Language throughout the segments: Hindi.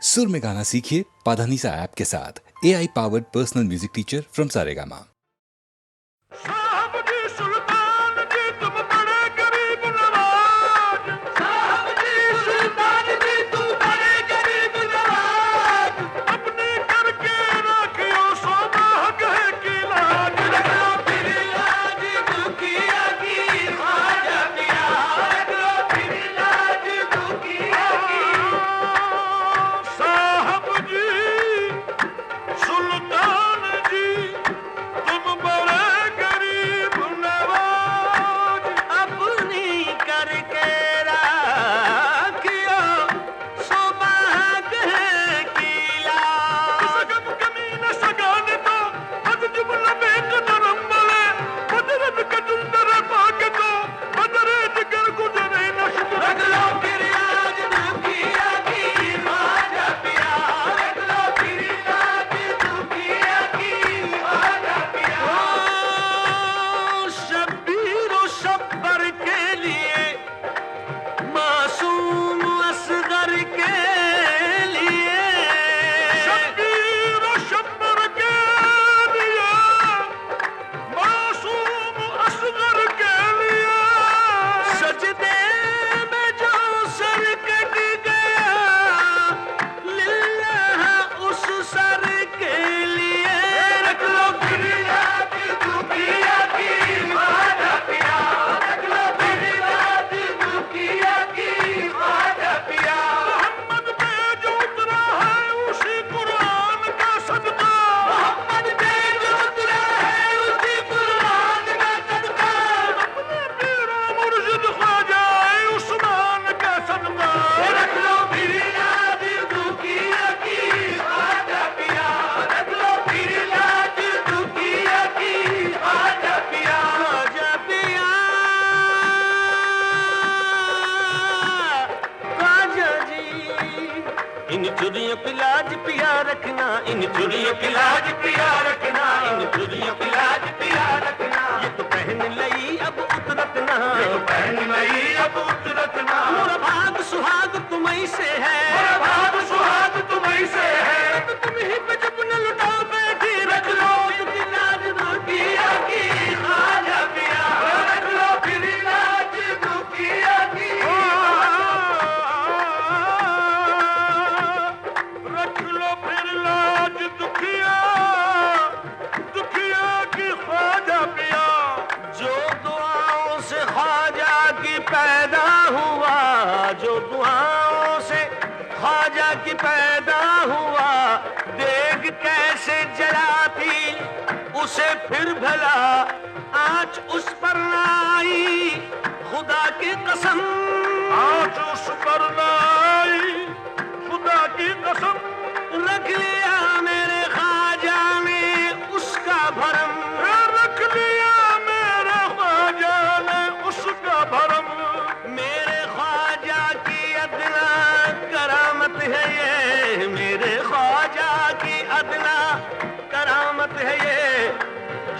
सुर में गाना सीखिए पाधानीसा ऐप के साथ। AI powered personal music teacher from Saregama. इन चुरियों की लाज पिया रखना, इन चुरियों की लाज पिया रखना, इन चुरियों की लाज पिया रखना। ये तो पहन लई अब उतरत ना, ये तो पहन लई अब उतरत ना। मोरा भाग सुहाग तुम्हीं से है, मोरा भाग सुहाग तुम्हीं से है। तो तुम ही पे जब न लुटाओ बैठी रख लो इसकी लाज दुखिया की खाजा पिया, रख लो फिर लाज दुखिया की। पैदा हुआ जो दुआओं से ख्वाजा की पैदा हुआ, देग कैसे जलाती उसे फिर भला आँच उस पर न आई, खुदा की कसम आँच उस पर न आई, खुदा की कसम। रख लिया मेरे ख्वाजा ने उसका भरम, रख लिया मेरे ख्वाजा ने उसका भरम। मेरे ख्वाजा की अदना करामत है ये, मेरे ख्वाजा की अदना करामत है ये,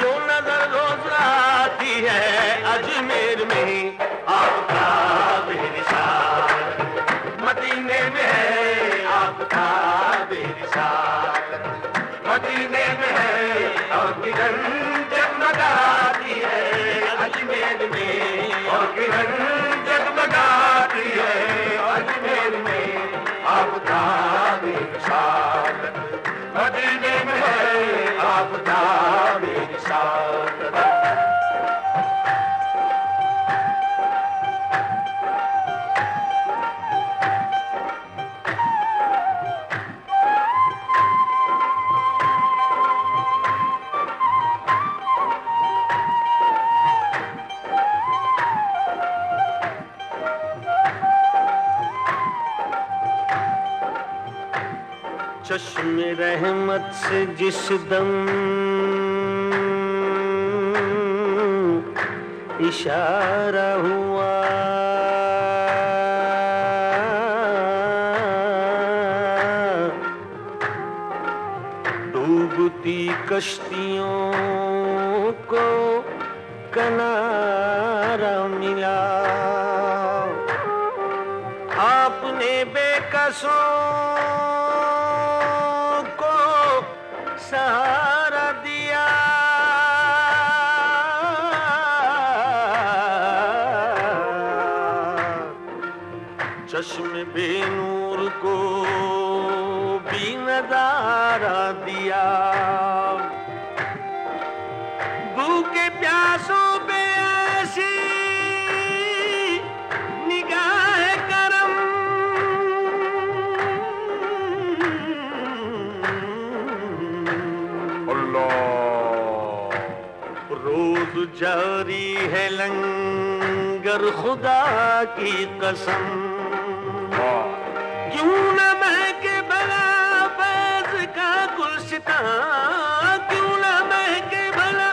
जो नजर रोज आती है अजमेर में आपका बेरिसालत, मदीने में है आपका बेरिसालत, मदीने में है और किरण जगमगाती है अजमेर में, और किरण जगमगाती है अजमेर में आपका बेरिसालत, मदीने में है आपका बेरिसालत। चश्मे रहमत से जिस दम इशारा हुआ, डूबती कश्तियों को किनारा मिला, आपने बेकसों चश्म बेनूर को भी नजारा दिया, भूखे प्यासों पे ऐसी निगाह करम, अल्लाह रोज जारी है लंगर खुदा की कसम, क्यों न महके भला फैज़ का गुलसितां, क्यों न महके भला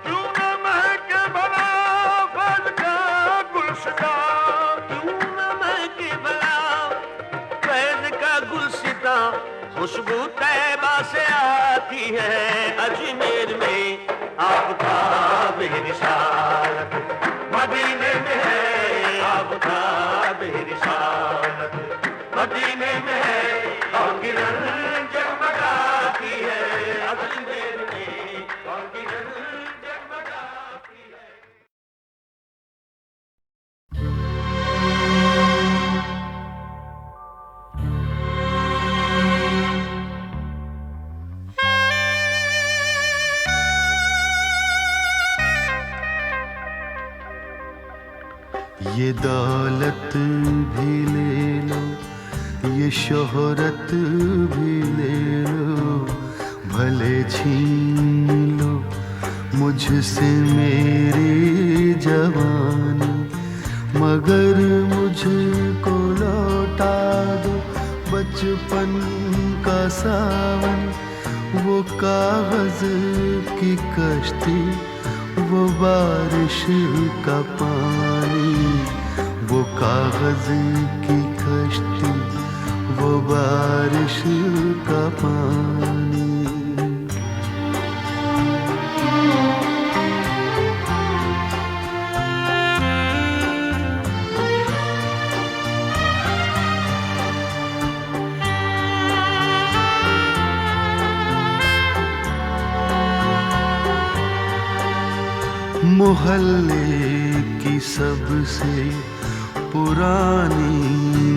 क्यों न महके भला फैज़ का गुलसितां, क्यों न महके भला फैज़ का गुलसितां, खुशबू तैबा से आती है अजमेर में, आपका बेरिसालत मदीने में है, आपका बेरिसालत मदीने में है, और किरण जगमगाती है अजमेर में, और किरण जगमगाती है। ये दौलत भी ले लो, ये शोहरत भी ले लो, भले छीन लो मुझसे मेरी जवानी, मगर मुझको लौटा दो बचपन का सावन, वो कागज की कश्ती, वो बारिश का पानी, वो कागज की कश्ती, वो बारिश का पानी। मोहल्ले की सबसे पुरानी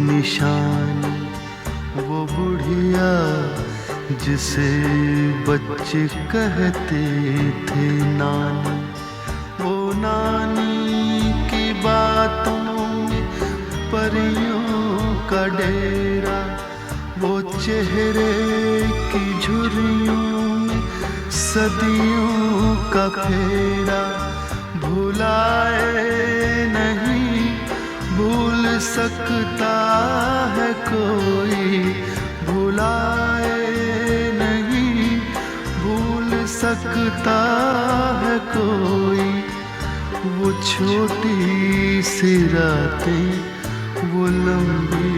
निशानी, वो बुढ़िया जिसे बच्चे कहते थे नानी, वो नानी की बातों में परियों का डेरा, वो चेहरे की झुर्रियों में सदियों का फेरा, भुलाए नहीं भूल सकता है कोई, भुलाए नहीं भूल सकता है कोई, वो छोटी सी रातें, वो लंबी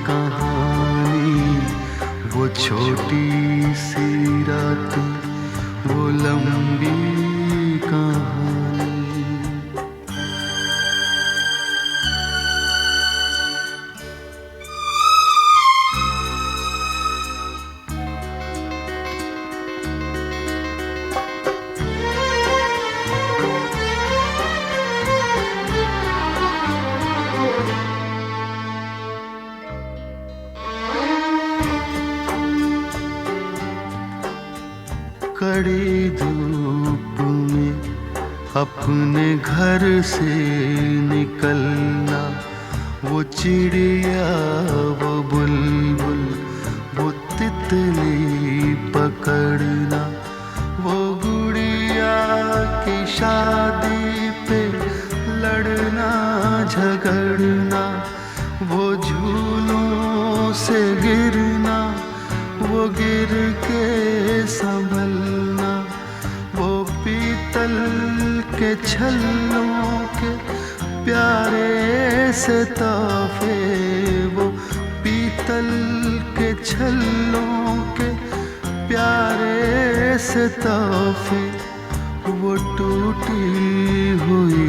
कहानी, वो छोटी सी रातें, वो लंबी कहानी। कड़ी धूप में अपने घर से निकलना, वो चिड़िया, वो बुलबुल, वो तितली पकड़ना, वो गुड़िया की शादी पे लड़ना झगड़ना, वो झूलों से गिरना, वो गिर के संभलना, वो पीतल के छल्लों के प्यारे से तोहफे, वो पीतल के छल्लों के प्यारे से तोहफे, वो टूटी हुई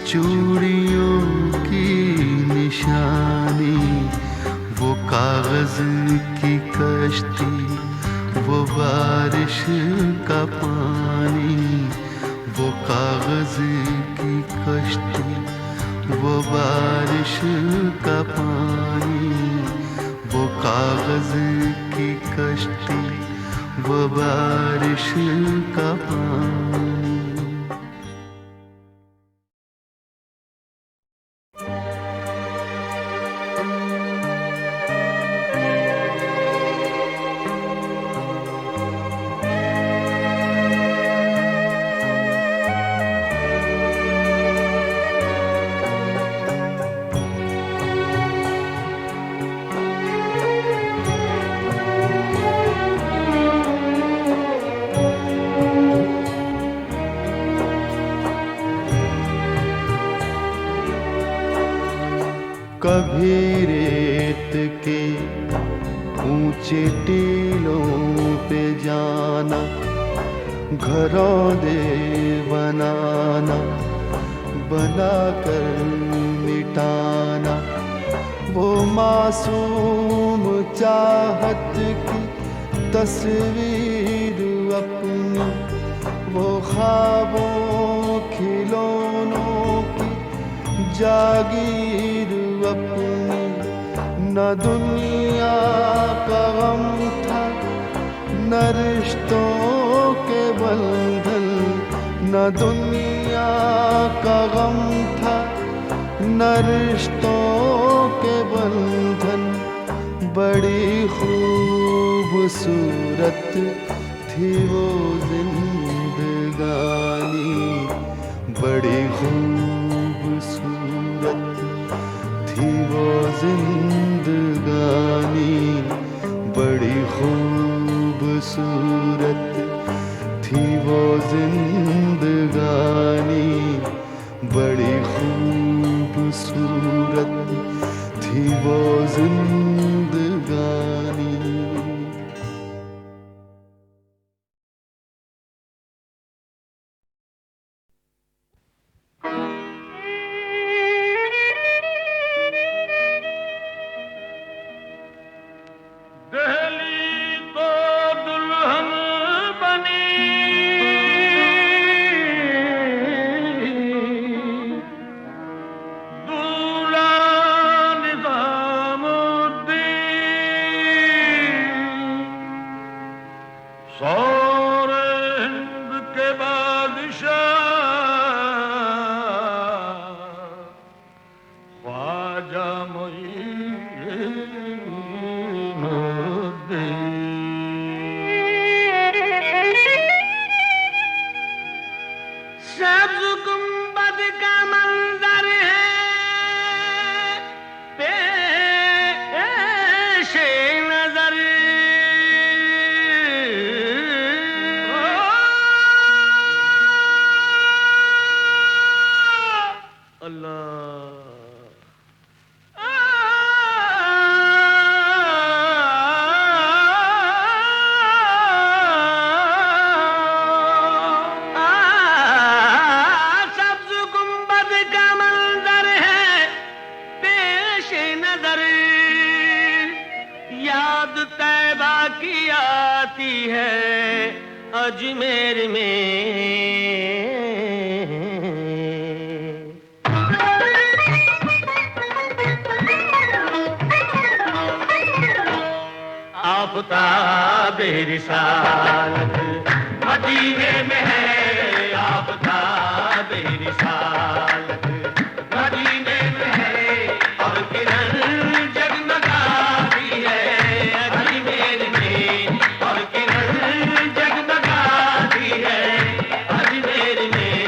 चूड़ियों की निशानी, वो कागज की कश्ती, वो बारिश का पानी, वो कागज की कश्ती, वो बारिश का पानी, वो कागज की कश्ती, वो बारिश का पानी। कभी रेत के ऊंचे टीलों पे जाना, घरों दे बनाना, बनाकर मिटाना, वो मासूम चाहत की तस्वीर अपनी, वो ख्वाबों खिलौनों की जागीर अपनी। न दुनिया का गम था, न रिश्तों के बंधन, न दुनिया का गम था, न रिश्तों के बंधन। बड़ी खूबसूरत थी वो जिंदगानी, बड़ी खूबसूरत थी वो जिंदगानी, बड़ी खूबसूरत थी वो जिंदगानी, बड़ी खूबसूरत थी वो जिंदगानी। अजमेर में आफ़ताबे रिसालत मदीने में है, आफ़ताबे रिसालत मदीने में है, और किरण जगमगाती है अजमेर में, और किरण जगमगाती है अजमेर में,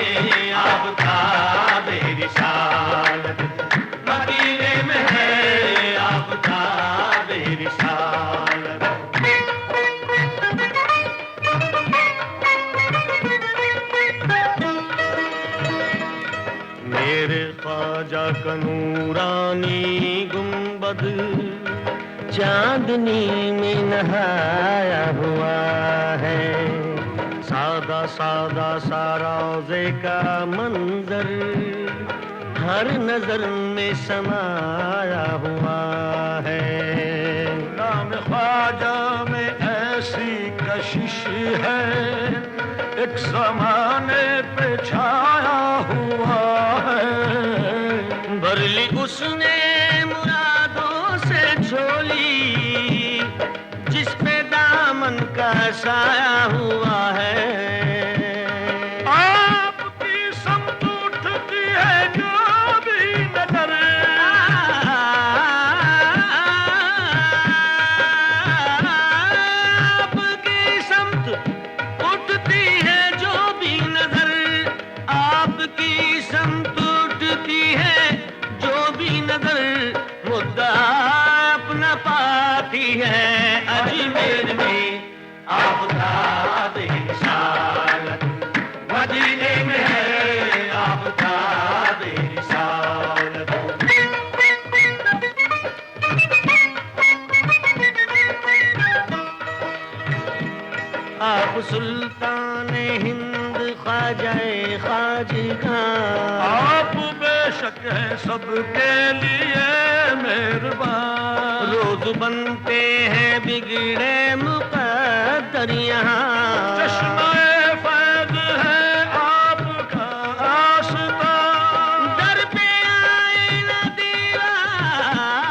आफ़ताबे रिसालत मदीने में है, आफ़ताबे रिसालत। मेरे ख्वाजा का नूरानी गुंबद चांदनी में नहाया हुआ है, सादा सादा सा रोज़े का मंजर हर नजर में समाया हुआ है। ख्वाजा में ऐसी कशिश है, एक जमाने पे छाया हुआ है। भर ली उसने मुरादों से झोली, जिस पे दामन का साया हुआ है। आपकी समत उठती है जो भी नजर, आपकी समत उठती है जो भी नजर, आपकी समत उठती है जो भी नजर, मुद्दा अपना पाती है अजमेर में आपका रिसालत, मदीने में है आपका रिसालत। आप सुल्तान हिंद ख्वाजाए खाजिगा, आप बेशक है सबके लिए मेहरबान। रोज बनते हैं बिगड़े मुकद्दर यहाँ, चश्मे फैज है आपका आस्था, दर पे आए न दीवाने,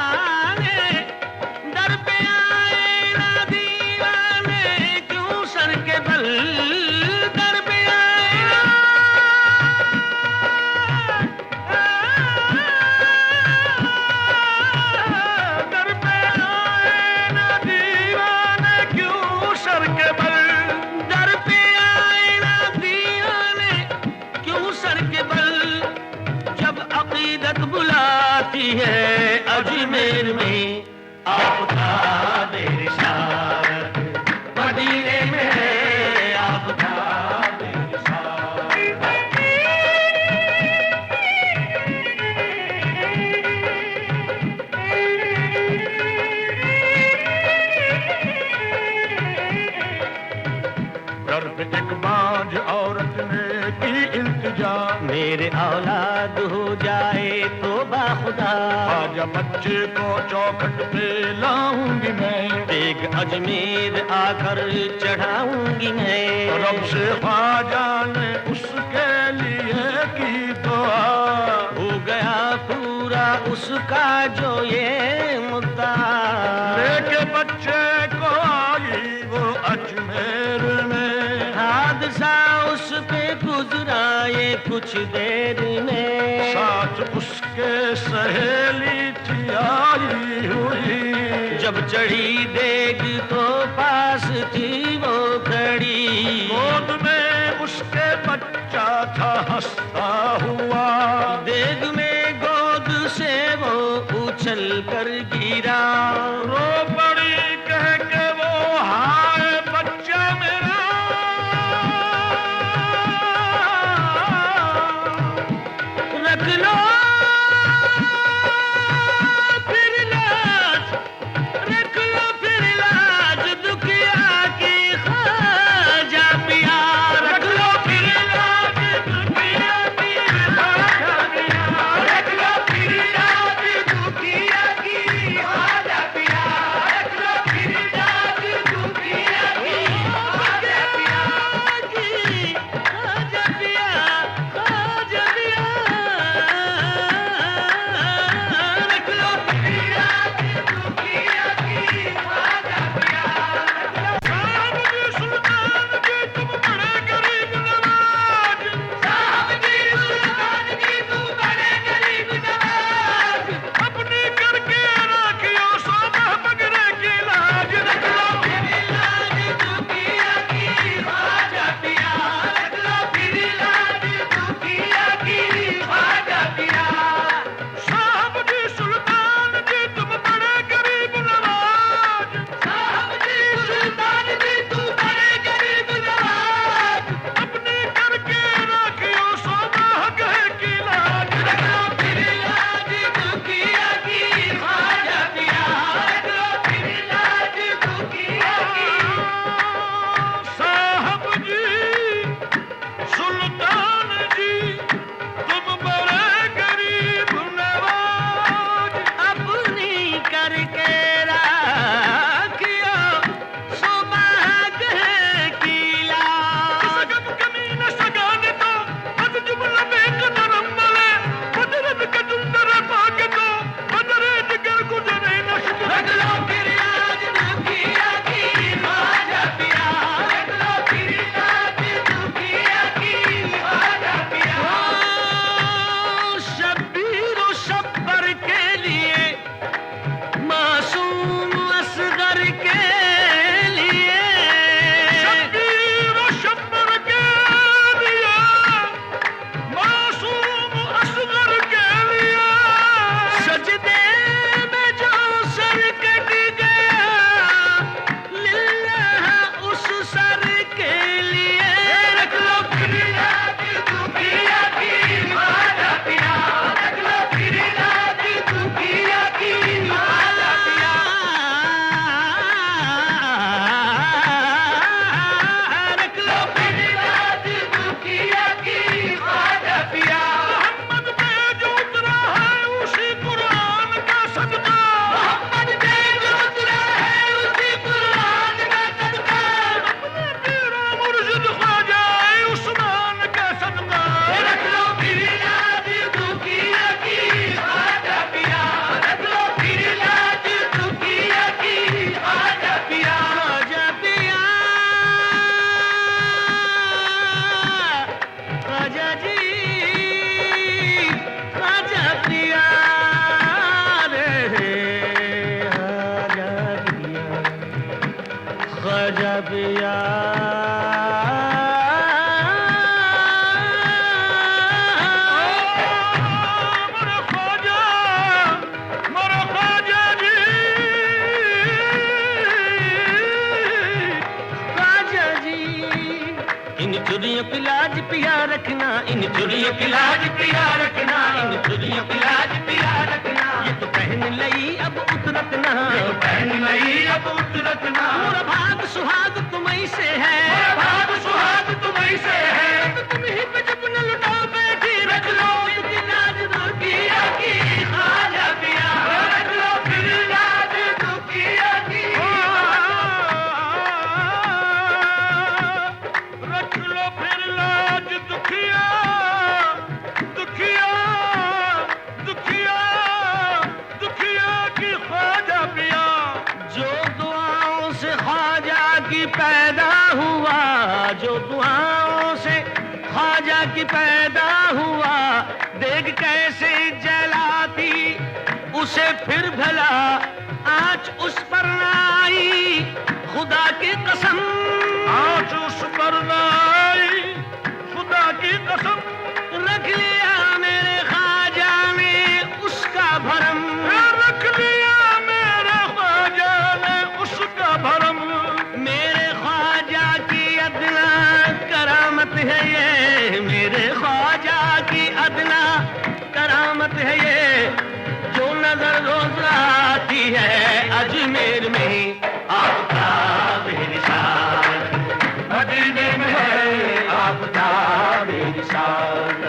दर पे आए न दीवाने, क्यों सर के बल, दर पे आए दर पे आए न दीवाने क्यों सर के बल। दर पे आए न दीवाने क्यों सर के बल, जब अकीदत बुलाती है अजमेर में आपका रिसालत, मदीने में है आपका रिसालत। दर पे एक बांझ औरत ने की इल्तिजा, मेरे औलाद हो जाए तो बाखुदा, ख्वाजा बच्चे को चौखट पे लाऊंगी मैं। बेग अजमेर आकर चढ़ाऊंगी मैं। रब से ख्वाजा ने उसके लिए की दुआ, हो गया पूरा उसका जो ये मुद्दा, लेके बच्चे को आई वो अजमेर में। हादसा उस पे गुजरा ये कुछ देर में, साथ उसके सहेली थी आई हुई, जब चढ़ी देग तो पास थी वो खड़ी, गोद में उसके बच्चा था हंसता हुआ। देग में गोद से वो उछल कर गिरा, रो पड़ी कह के वो हाय बच्चा मेरा। रख लो फिर लाज, रख लो फिर लाज दुखिया की ख्वाजा पिया, रख लो फिर लाज दुखिया की ख्वाजा पिया, इन चुरियों की लाज पिया रखना, इन चुरियों की लाज पिया रखना, इन चुरियों की लाज पिया रखना। ये तो पहन लई अब उतरत ना, ये तो पहन लई अब उतरत ना। मोरा भाग सुहाग तुम्हीं से है, मोरा भाग सुहाग तुम्हीं से है। तो तुम ही पे जब न लुटा बैठी रख लो इनकी लाज दुखिया की, खाजा पिया रख लो फिर लाज दुखिया की। रख लो फिर लाज दुखिया, दुखिया, दुखिया, दुखिया की ख्वाजा पिया। जो दुआओं से ख्वाजा की पैदा हुआ, जो दुआओं से ख्वाजा की पैदा हुआ, देख कैसे जलाती उसे फिर भला आँच उस पर ना आई, खुदा की कसम आज उस पर न आई, खुदा की कसम। रख लिया मेरे ख्वाजा ने उसका भरम, रख लिया मेरे ख्वाजा ने उसका भरम। मेरे ख्वाजा की अदना करामत है ये, मेरे ख्वाजा की अदना करामत है ये। जो नजर रोज आती है अजमेर में आपका बेनिशान, मदीने में है आपका बेनिशान।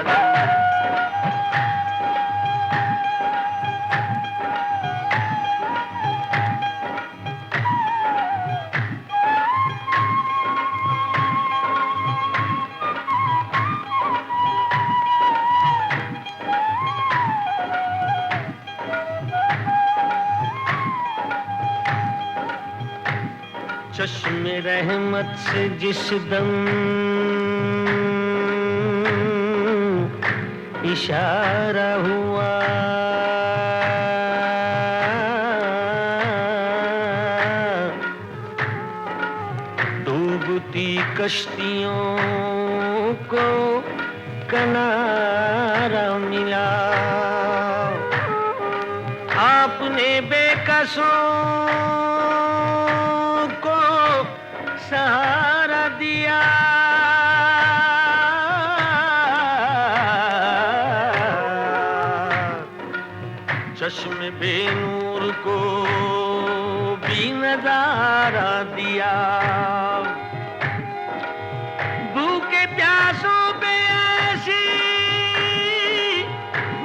चश्मे रहमत से जिस दम इशारा हुआ, डूबती कश्तियों को किनारा मिला। आपने बेकसों को सहारा दिया, चश्मे बेनूर को भी नजारा दिया। भूखे प्यासों पे ऐसी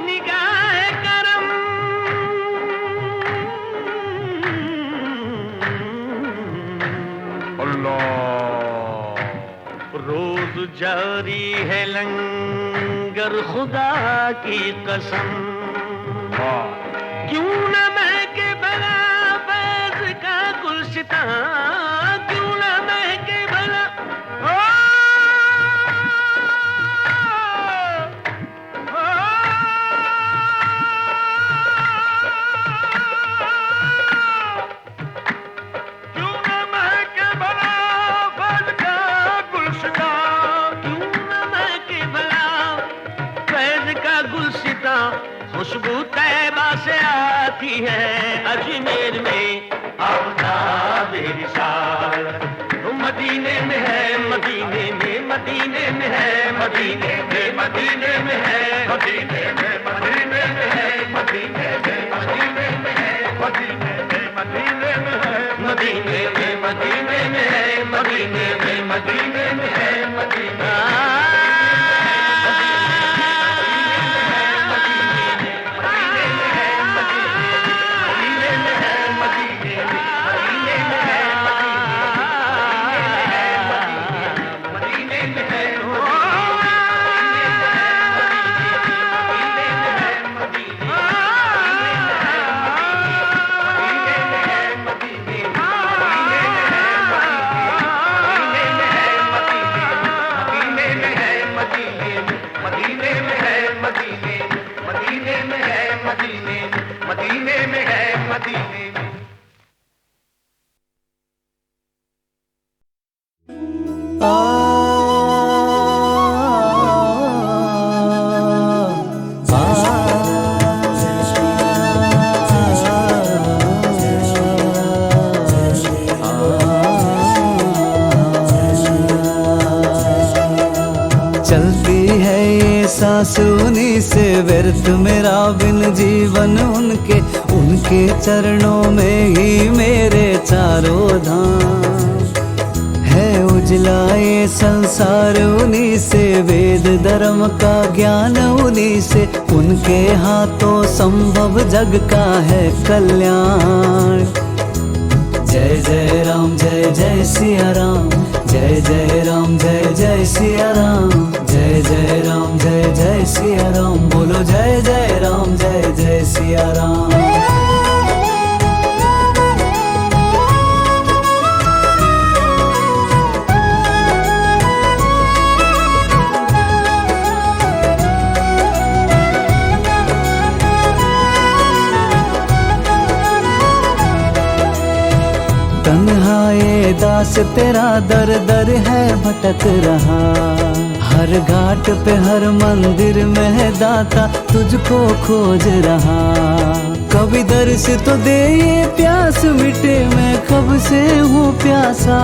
निगाह करम, रोज जारी है लंगर खुदा की कसम। क्यों न महके भला फैज़ का गुलशितां, क्यों न महके भला क्यों न महके भला फैज़ का गुलशितां, क्यों न महके भला फैज़ का गुलशितां। खुशबू तैबा से आती है अजमेर में आपका बेनिशान। मदीने में है, मदीने में, मदीने में है, मदीने में, मदीने में है, मदीने में, मदीने में है, मदीने में, मदीने में है, मदीने में, मदीने में है, मदीने में, मदीने में है, मदीने में, मदीने में है, मदीने मदीने में है, मदीने में। सांस उन्हीं से व्यर्थ मेरा बिन जीवन उनके, उनके चरणों में ही मेरे चारों धाम। है उजला ये संसार उन्हीं से, वेद धर्म का ज्ञान उन्हीं से, उनके हाथों संभव जग का है कल्याण। जय जय राम जय जय सिया राम, जय जय राम जय जय सिया राम, जय जय राम जय जय सिया राम, बोलो जय जय राम जय जय सिया राम। तन्हा ये दास तेरा दर दर है भटक रहा, हर घाट पे हर मंदिर में है दाता तुझको खोज रहा। कभी दर्श तो दे ये प्यास मिटे, मैं कब से हूँ प्यासा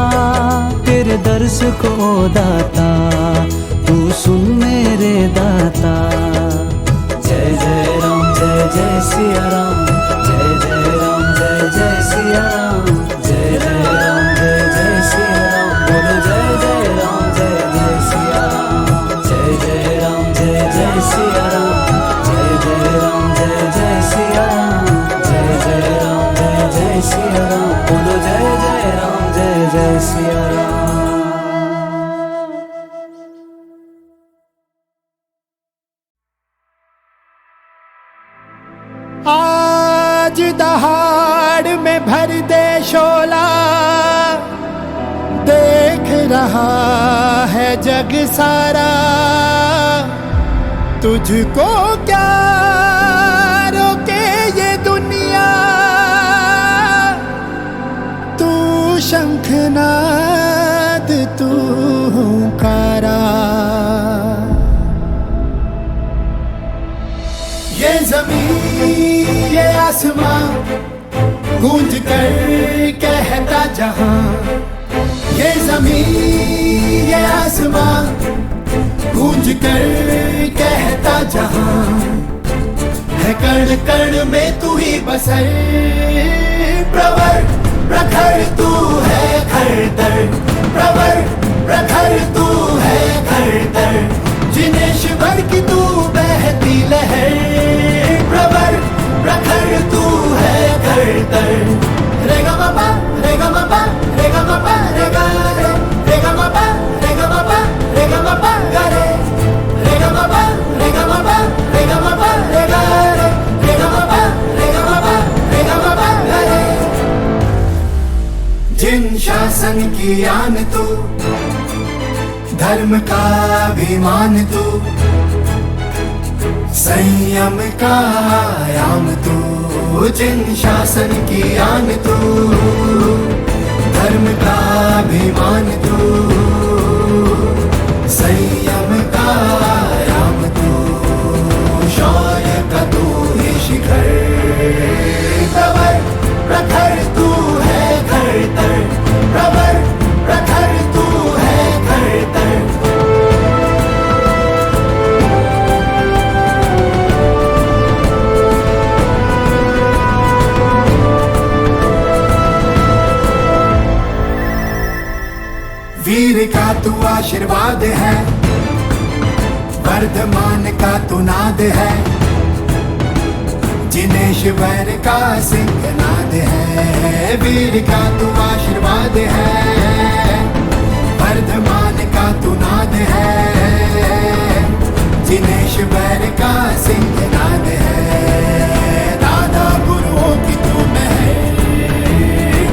तेरे दर्श को दाता, तू सुन मेरे दाता। जय जय राम जय जय सिया राम, जय जय राम जय जय सिया राम, जय जय राम जय जय सिया राम, बोलो जय जय राम जय जय सिया राम, जय जय राम जय जय सिया राम, जय जय राम जय जय सिया राम, जय जय राम जय जय सिया राम, बोलो जय जय राम जय जय सिया राम। आज दहाड़ में भर दे शोला, देख रहा है जग सारा, तुझको क्या रोके ये दुनिया, तू शंखनाद तू हुंकारा। ये ज़मीन ये आसमां गूंज कर कहता जहां, ये ज़मीन ये आसमां गूंज कर कहता जहां, है कण कण में तू ही बसर, प्रवर प्रखर तू है खरतर, प्रवर प्रखर तू है खरतर, जिनेश्वर की तू बहती लहर, प्रवर प्रखर तू है खरतर। रे गा मा पा रे गा मा पा रे गा मा पा रे गा रे, रे गा मा पा रे गा मा पा रे गा मा पा गा रे, रे गा मा पा रे गा मा पा रे गा मा पा रे गा रे, रे गा मा पा रे गा मा पा रे गा मा पा गा रे। जिन शासन की आन तू, धर्म का अभिमान तू, संयम का आयाम तू, जिन शासन की आन तू, धर्म का अभिमान तू, संयम का आयाम तू, शौर्य का तू ही शिखर, प्रवर प्रखर तू है खरतर, प्रवर प्रखर तू है खरतर। वीर का तू आशीर्वाद है, वर्धमान का तू नाद है, जिनेश्वर का सिंहनाद है। वीर का तू आशीर्वाद है, वर्धमान का तू नाद है, जिनेश्वर का सिंहनाद है। दादा गुरुओं की तू महर,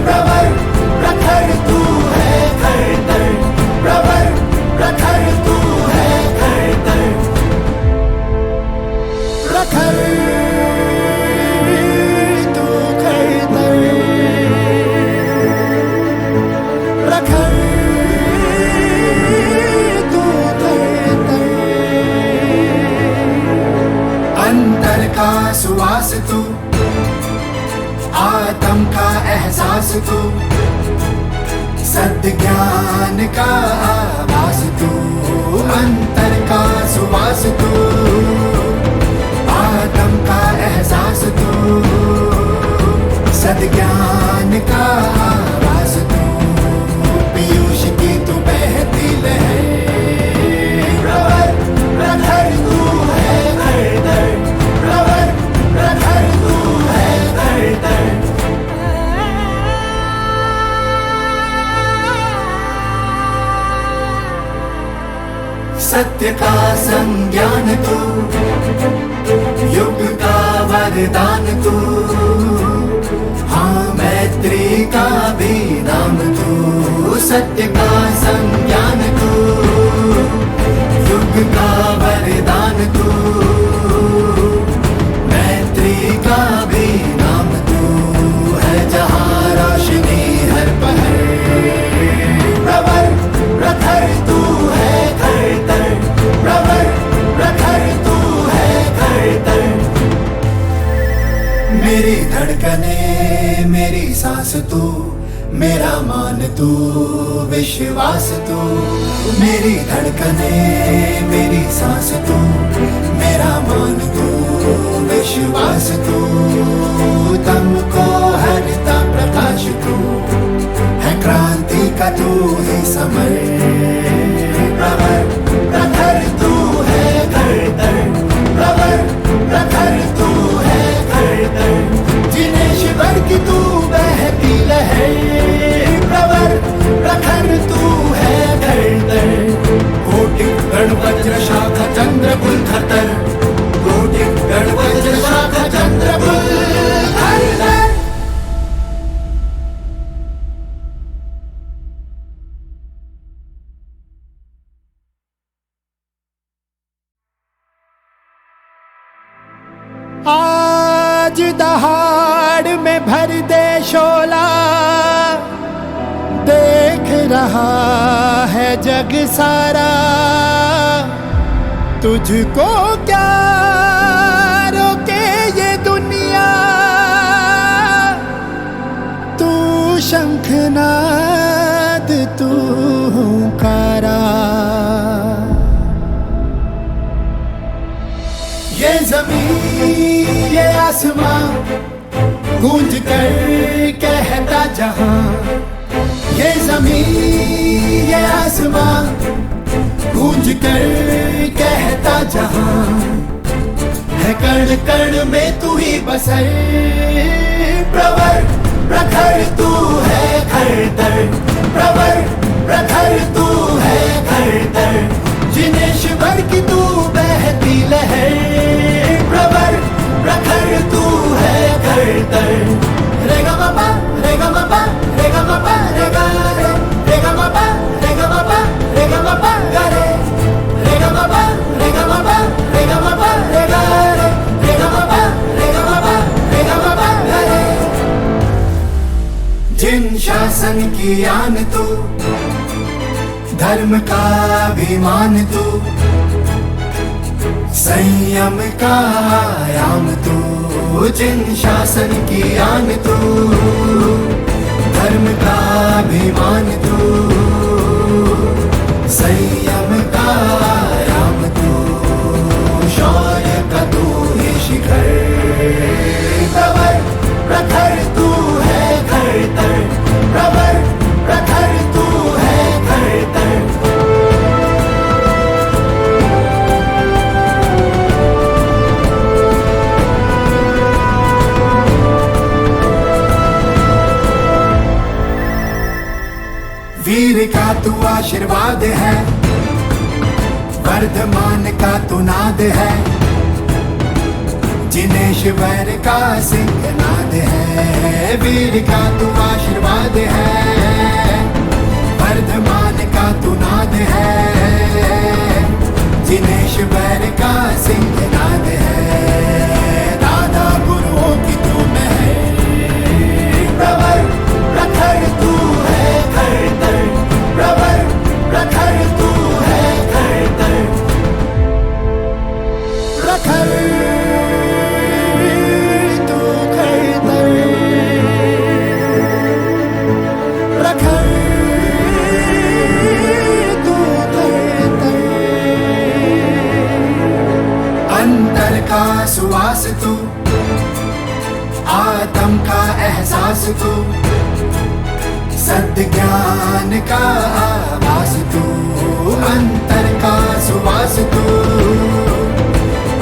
प्रवर प्रखर तू है खरतर, प्रवर प्रखर तू है खरतर, प्रखर तू खरतर, प्रखर तू खरतर। अंतर का सुवास तू, आत्म का एहसास तू, सत्य ज्ञान का आवास तू, अंतर का सुवास तू, वेद ज्ञान का आवाज तू, पीयूष की तू बहती लहर, प्रवर प्रखर तू है धर, प्रवर प्रखर तू है धर। सत्य का संज्ञान तू, युग का वरदान तू, हाँ मैत्री का भी नाम तू। सत्य का संज्ञान तू, युग का वरदान तू, मैत्री का भी नाम तू है, जहाँ रोशनी हर पहर, प्रवर प्रखर तू है धर, प्रवर प्रखर तू है धर। मेरी धड़कने मेरी सांस तू, मेरा मान तू विश्वास तू। मेरी धड़कने मेरी सांस तू, मेरा मान तू विश्वास तू। तुमको हरता प्रकाश तू, है क्रांति का तू ही समर, प्रवर प्रखर तू है धर, प्रवर प्रखर तू है धर। जिनेश्वर की तू बहती लहर, प्रवर प्रखर तू है धर। कोटि गण वज्र शाखा चंद्र कुल खतर, कोटि गण वज्र शाखा चंद्र कुल खतर। आज दहाड़ में भर दे शोला, देख रहा है जग सारा। तुझको क्या रोके ये दुनिया, तू शंखनाद तू हुंकारा। ये ज़मीन ये आसमां गूंज कर कहता जहां, ये ज़मीन ये आसमां गूंज कर कहता जहां। है कण कण में तू ही बसर, प्रवर प्रखर तू है धर, प्रवर प्रखर तू है धर। जिनेश्वर की तू बहती लहर, प्रवर प्रखर तू है धर। रे गा मा पा रे गा मा पा रे गा मा पा रे गा रे, रे गा मा पा रे गा मा पा रे गा मा पा गा रे, रे गा मा पा रे गा मा पा रे गा मा पा रे गा रे, रे गा मा पा रे गा मा पा रे गा मा पा गा रे। जिन शासन की आन तू, धर्म का अभिमान तू, संयम का आयाम तू। जिन शासन की आन तू, धर्म का अभिमान तू, संयम का आयाम तू, शौर्य का तू ही शिखर, प्रवर प्रखर तू है धर, प्रवर प्रखर तू है धर। वीर का तू आशीर्वाद है, वर्धमान का तू नाद है। जिनेश्वर का सिंहनाद है, वीर का तू आशीर्वाद है, वर्धमान का तू नाद है। जिनेश्वर का सिंहनाद है, दादा गुरुओं की तू महर, प्रवर प्रखर तू है धर, प्रवर प्रखर तू है धर। प्रखर तू धर, प्रखर तू धर। अंतर का सुवास तू, आत्म का एहसास पास तू, सत्य ज्ञान का आवाज तू, अंतर का सुवास तू,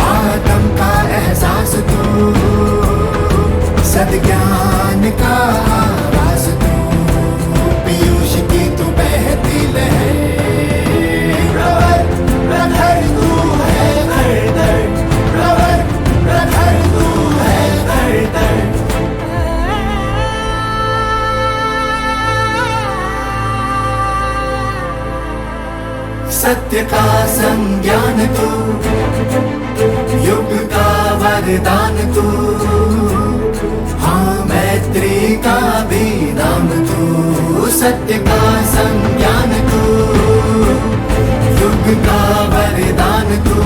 आत्म का एहसास तू, सत्य ज्ञान का आवाज तू, पीयूष की तू बहती लहर, प्रवर प्रखर तू है हरदर, प्रवर प्रखर तू है हरदर। सत्य का संज्ञान तू, युग का वरदान तू, हाँ मैत्री का भी नाम तू, सत्य का संज्ञान तू, युग का वरदान तू,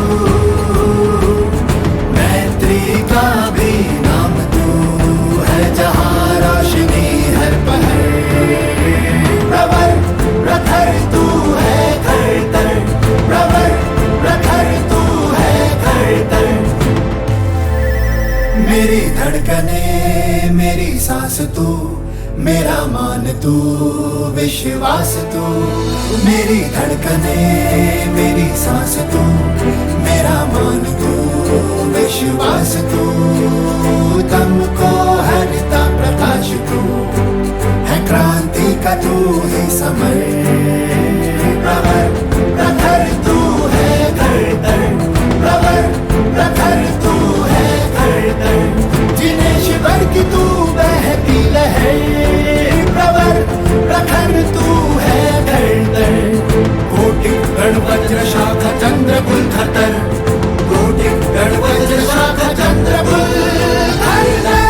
मैत्री का भी नाम तू, है जहाँ रोशनी हर पहर, प्रवर प्रखर तू है खरतर, प्रवर प्रखर तू है खरतर। मेरी धड़कने मेरी सांस तू, मेरा मान तू विश्वास तू, मेरी धड़कने मेरी सांस तू, मेरा मान तू विश्वास तू, तुमको हरता प्रकाश तू, है क्रांति का तू ही समर, प्रवर प्रखर तू है खरतर, प्रवर प्रखर तू है खरतर, जिनेश्वर की तू बहती लहर, प्रवर प्रखर तू है खरतर, कोटि गण वज्र शाखा चंद्र कुल खतर, कोटि गण वज्र शाखा चंद्र कुल खतर।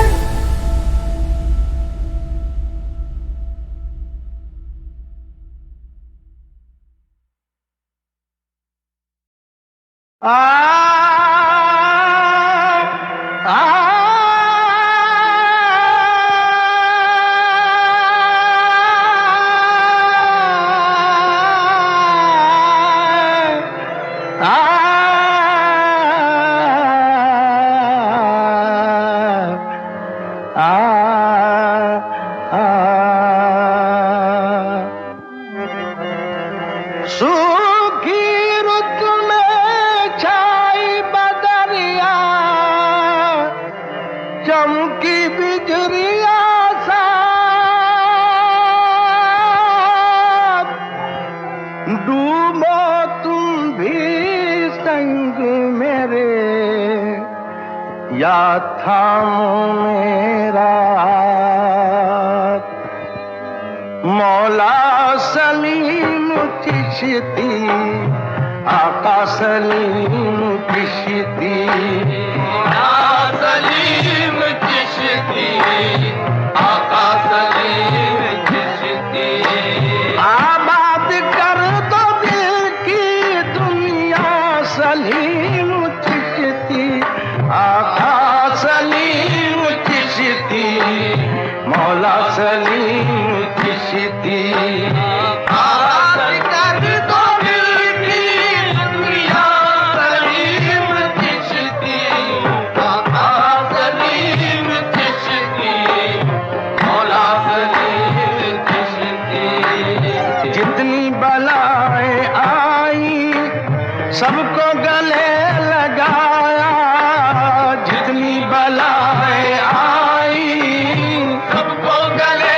सूखी रुत में छाई बदरिया, चमकी बिजरिया साथ, डूबो तुम भी संग मेरे, या थामो मेरा हाथ। मौला सलीम चिश्ती, आका सलीम चिश्ती, मौला सलीम चिश्ती, आका सलीम चिश्ती, आबाद कर दो दिल की दुनिया सलीम चिश्ती, आका सलीम चिश्ती, मौला सलीम चिश्ती, सबको गले लगाया, जितनी बलाएं आई सबको गले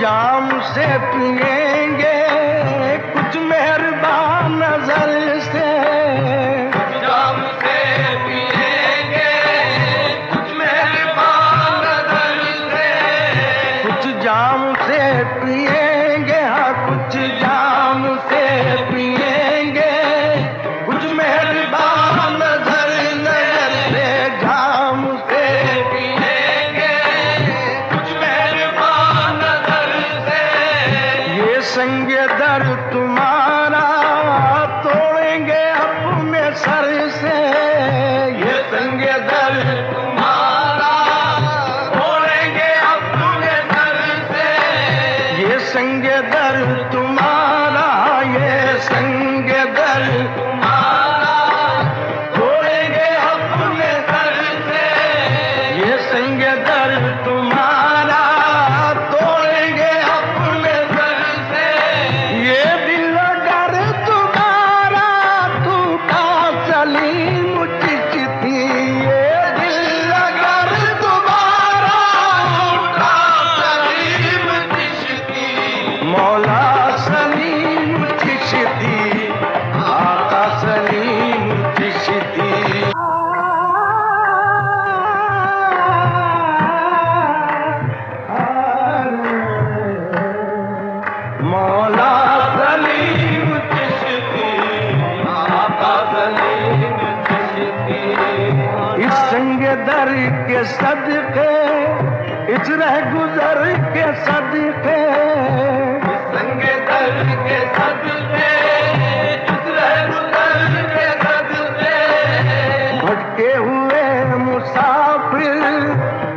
जाम से पिएंगे कुछ मेहरबान नजर से, कुछ जाम से पिएंगे कुछ मेहरबान नजर से, कुछ जाम से पिएंगे, हाँ कुछ जाम से पिएंगे कुछ मेहरबान नजर से, जाम से पिएंगे कुछ मेहरबान नजर से। ये संग दर तुम्हारा तोड़ेंगे अपने सर से, ये संग दर तुम्हारा तोड़ेंगे अपने सर से, ये संग दर तुम्हारा, ये संग दर तुम्हारा तोड़ेंगे अपने सर से, ये संग दर तुम्हारा तोड़ेंगे अपने सर से। ये दिल अगर तुम्हारा टूटा सलीम चिश्ती, ये दिल अगर तुम्हारा टूटा सलीम चिश्ती, मौला सलीम चिश्ती, आका सलीम चिश्ती। मौला सलीम चिश्ती, आका सलीम चिश्ती। इस संग दर के सदके, इस रह गुजर के सदके, इस संग दर के सदके, इस रह गुजर के सदके, भटके हुए मुसाफिर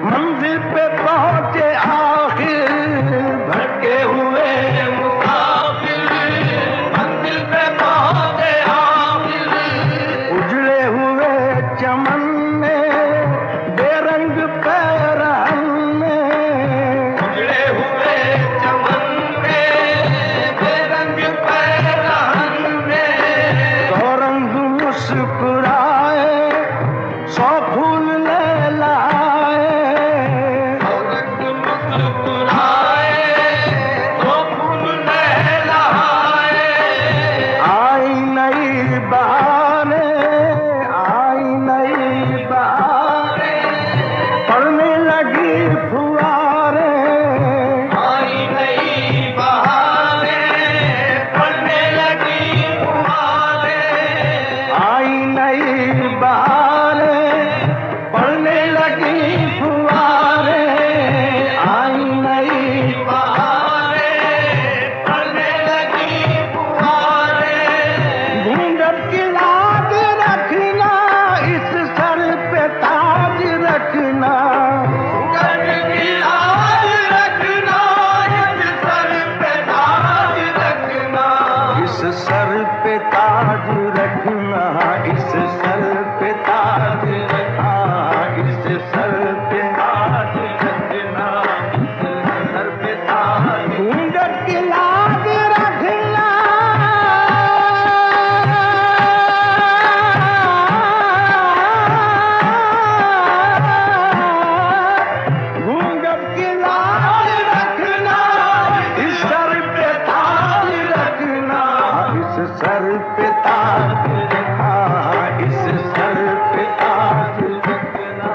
मंजिल पे पहुंचे आखिर, भटके हुए मुसाफिर मंजिल पे पहुंचे आखिर। उजड़े हुए चमन में बेरंग पैरहन में, उजड़े हुए चमन में बेरंग पैरहन में, सौ रंग मुस्कुराए सौ फूल ले लाए, सौ रंग मुस्कुराए सौ फूल ले लाए। आई नई बहारें, आई नई बहारें, पड़ने लगी फुहारें, आई नई बहारें, पड़ने लगी फुहारें, आई नई बहारें, पड़ने लगी फुहारें, आई नई बहारें, पड़ने लगी फुहारें। घूंघट की लाज रखना, इस सर पे ताज रखना, घूंघट की लाज रखना, इस सर पे ताज रखना, इस सर पे ताज रखना, इस सर पे ताज रखना, इस सर पे ताज रखना, इस सर पे ताज। घूंघट की लाज रखना, घूंघट की लाज रखना, इस सर पे ताज रखना, इस सर पे ताज रखना, इस सर पे ताज रखना।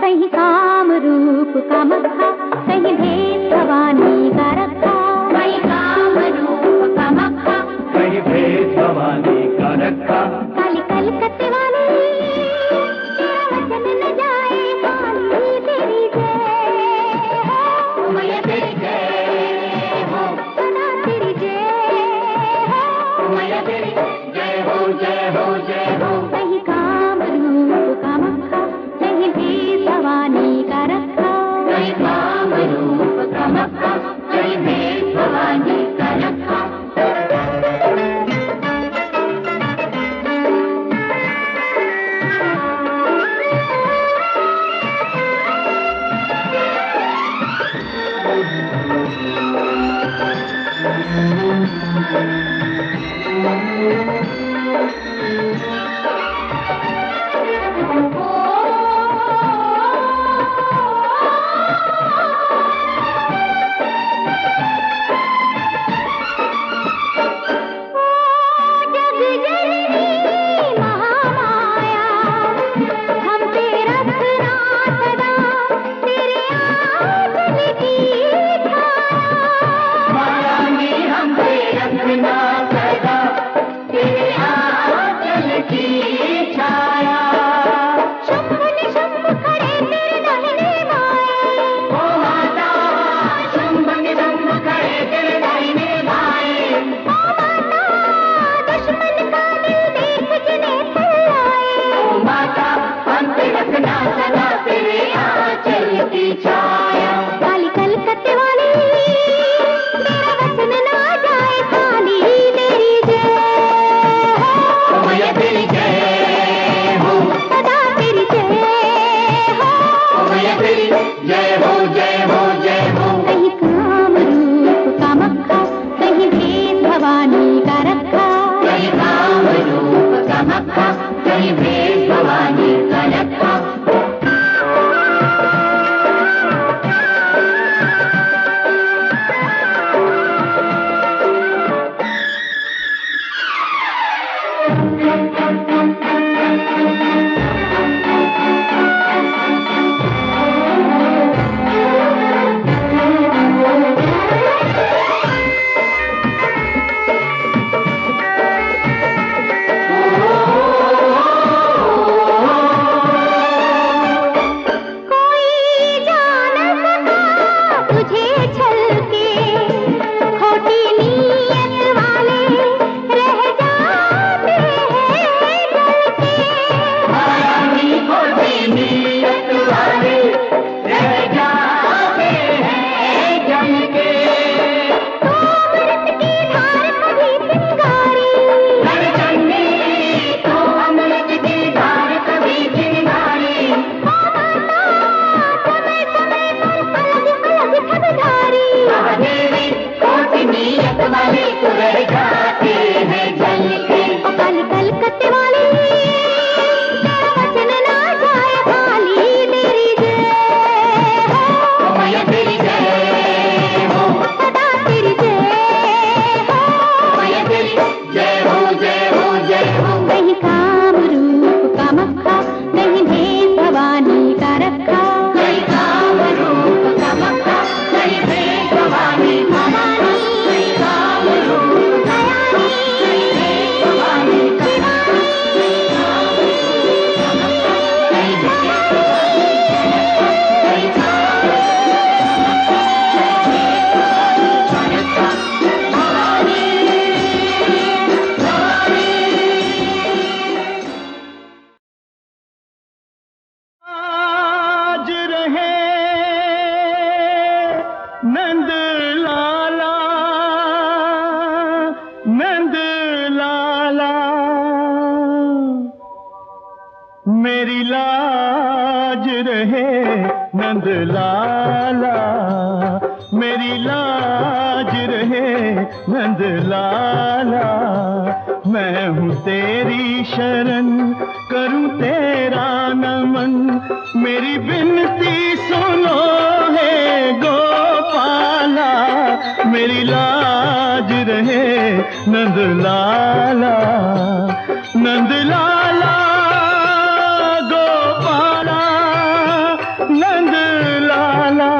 कहीं काम रूप का मक्खा, कहीं भेद भवानी का रखा, कहीं काम रूप का मक्खा, कहीं भेद भवानी का रखा। काली कलकत्ते वाली तेरा वचन न जाए, काली तेरी जय हो, मैया तेरी जय। काम रूप कामाख्या कहीं भेद भवानी का रखा। मेरी लाज रहे नंद लाला, मेरी लाज रहे नंद लाला। मैं हूँ तेरी शरण करूँ तेरा नमन, मेरी विनती सुनो है गोपाला। मेरी लाज रहे नंद लाला, नंद लाला गोपाला, नंद लाला।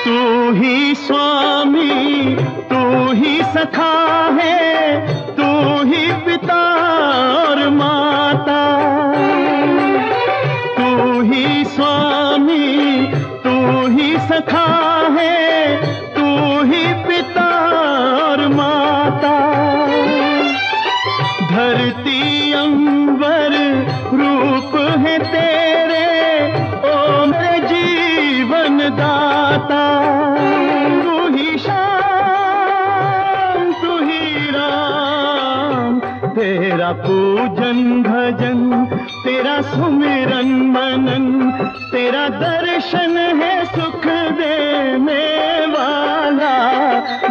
तू ही स्वामी पूजन भजन तेरा सुमिरन मनन, तेरा दर्शन है सुख देने वाला।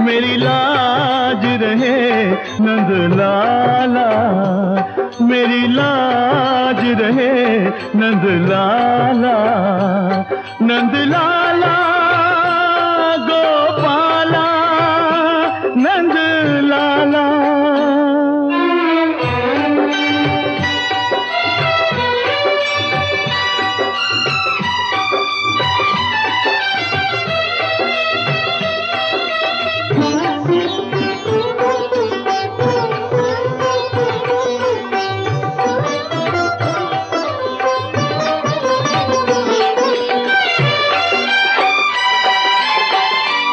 मेरी लाज रहे नंद लाला, मेरी लाज रहे नंद लाला, नंद लाला गोपाला, नंद लाला।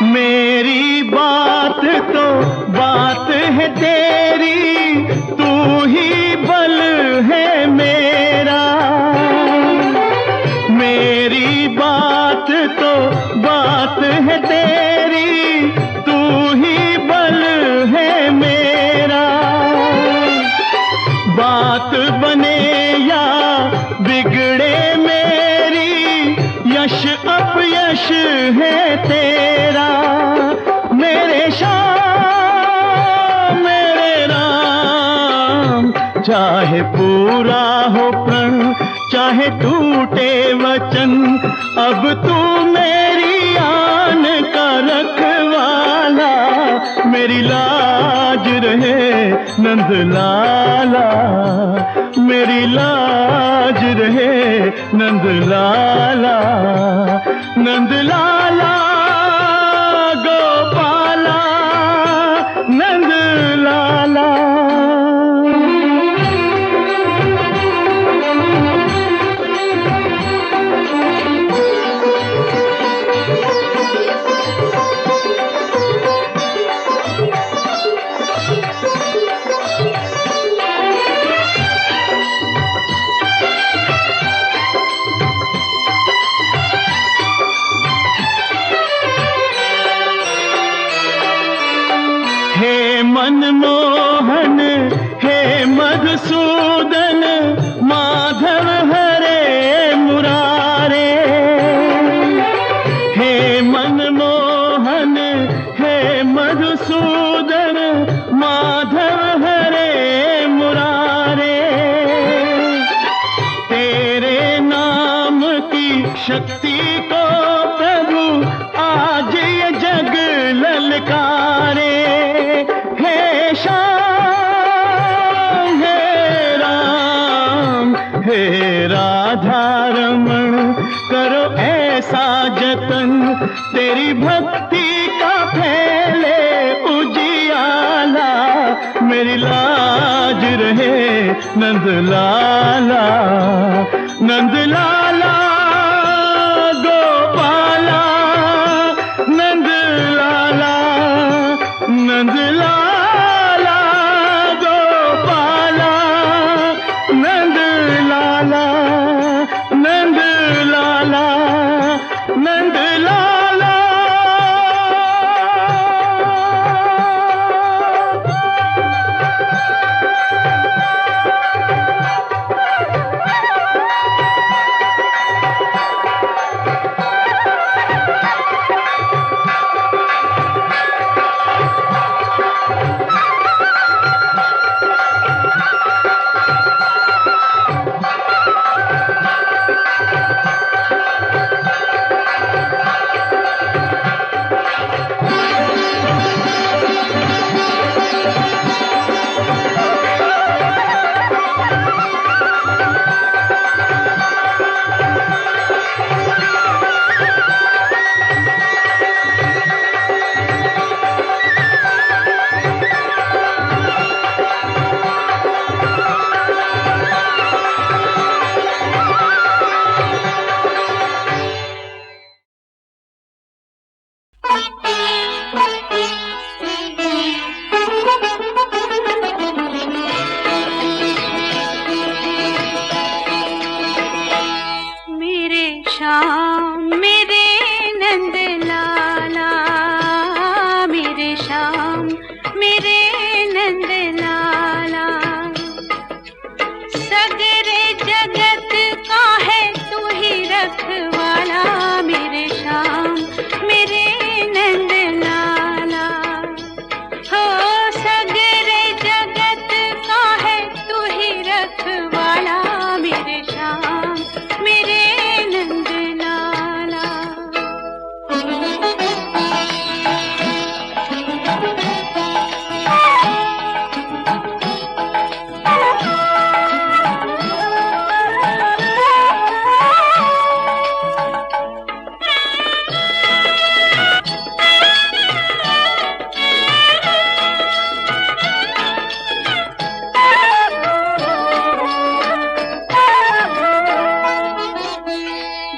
मेरी बात तो बात है तेरी, तू ही बल है मेरा। मेरी बात तो बात है तेरी, तू ही बल है मेरा। बात बने या बिगड़े मेरी, यश अपयश है तेरा। मेरे श्याम मेरे राम, चाहे पूरा हो प्रण चाहे टूटे वचन, अब तू मेरी आन का रखवाला। मेरी लाज रहे नंद लाला, मेरी लाज रहे नंद लाला, नंद लाला गोपाला, नंद लाला। हे मनमोहन हे मधुसूदन, माधव हरे मुरारे। हे मनमोहन हे मधुसूदन, माधव हरे मुरारे। तेरे नाम की शक्ति को प्रभु आज ये जग ललकारे। हे श्याम हे राम हे राधा रमण, करो ऐसा जतन तेरी भक्ति का फैले उजियाला। मेरी लाज रहे नंद लाला, नंद लाला गोपाला, नंद लाला, नंद लाला गोपाला, नंद लाला, नंद लाला, नंद लाला। रखवाला मेरे श्याम मेरे नंद लाला।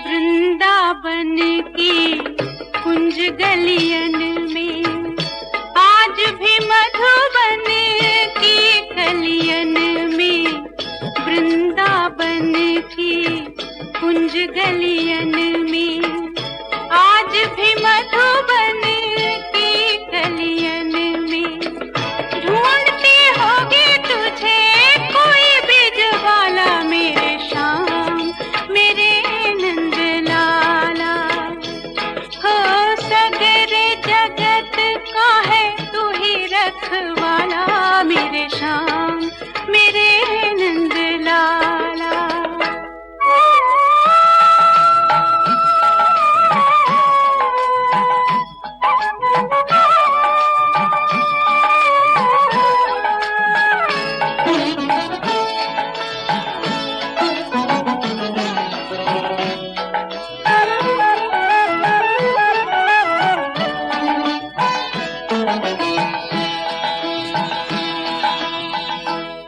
वृंदावन की कुंज गलियन में आज भी मधुबन की कलियन में, वृंदावन की कुंज गलियन में आज भी मधुबन की कलियन में, ढूंढती होगी तुझे कोई बिजवाला मेरे श्याम मेरे नंद लाला। हो सगरे जगत का है तू ही रखवाला मेरे श्याम मेरे नंद लाला।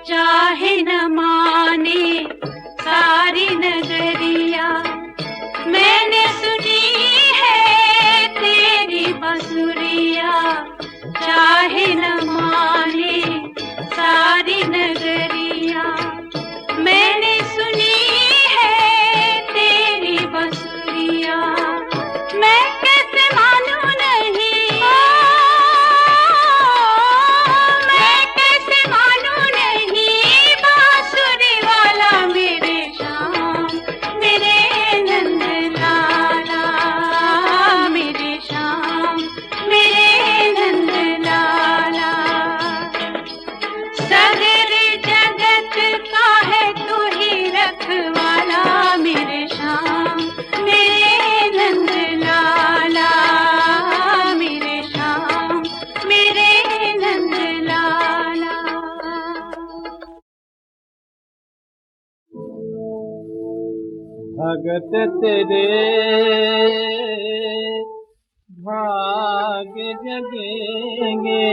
चाहे न माने सारी नगरिया, मैंने सुनी है तेरी बसुरिया। चाहे न माने सारी नगरिया, मैंने सुनी है तेरी बसुरिया। मैं कैसे मानूं नहीं, मैं कैसे मानूं नहीं बांसुरी वाला मेरे श्याम मेरे नंद लाला मेरे श्याम मेरे नंद लाला। सगरे जगत का है तू ही रखवाला मेरे श्याम मेरे नंद लाला मेरे श्याम मेरे नंद लाला। भगत तेरे भाग जगेंगे,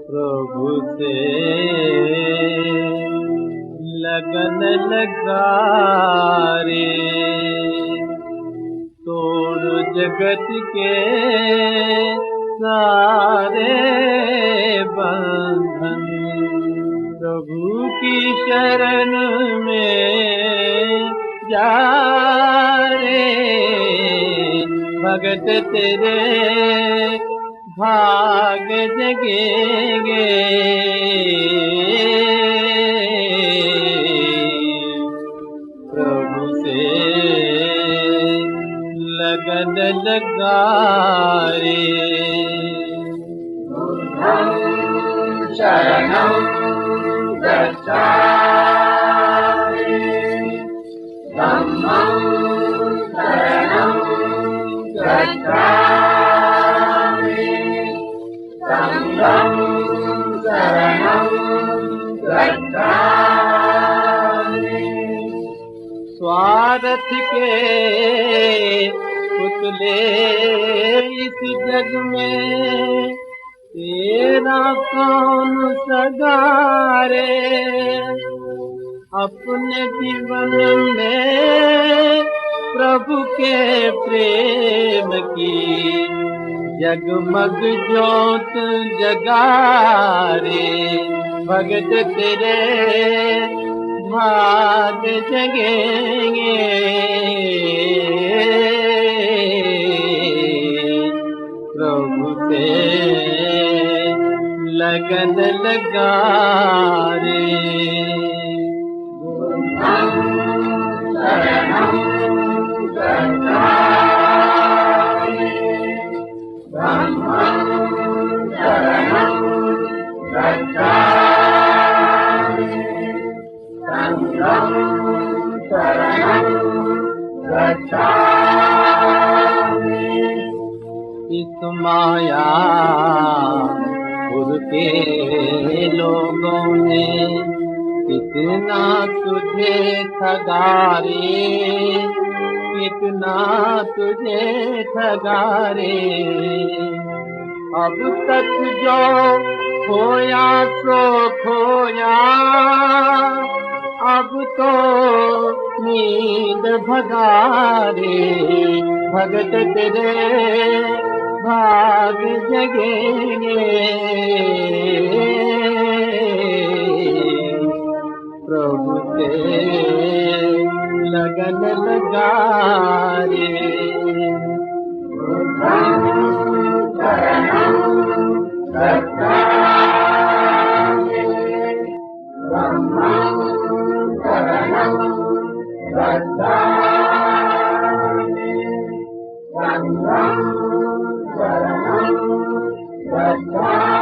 प्रभु से लगन लगा रे, तोड़ जगत के सारे बंधन, प्रभु की शरण में जा रे। भगत तेरे भाग जगेंगे, प्रभु से लगन लगा रे। शरणं गच्छामि, धम्मं शरणं गच्छामि, संघं शरणं गच्छामि। स्वार्थ के पुतले इस जग में तेरा कौन सगारे, अपने जीवन में प्रभु के प्रेम की जगमग ज्योत जगारे। भगत तेरे भाग जगेंगे, प्रभु से लगन लगा रे। शरणं गच्छामि, धम्मं के लोगों ने कितना तुझे ठगा रे, कितना तुझे ठगा रे। अब तक जो खोया सो खोया, अब तो नींद भगा रे। भगत तेरे भाग जगेंगे, प्रभु से लगन लगा रे। Bye.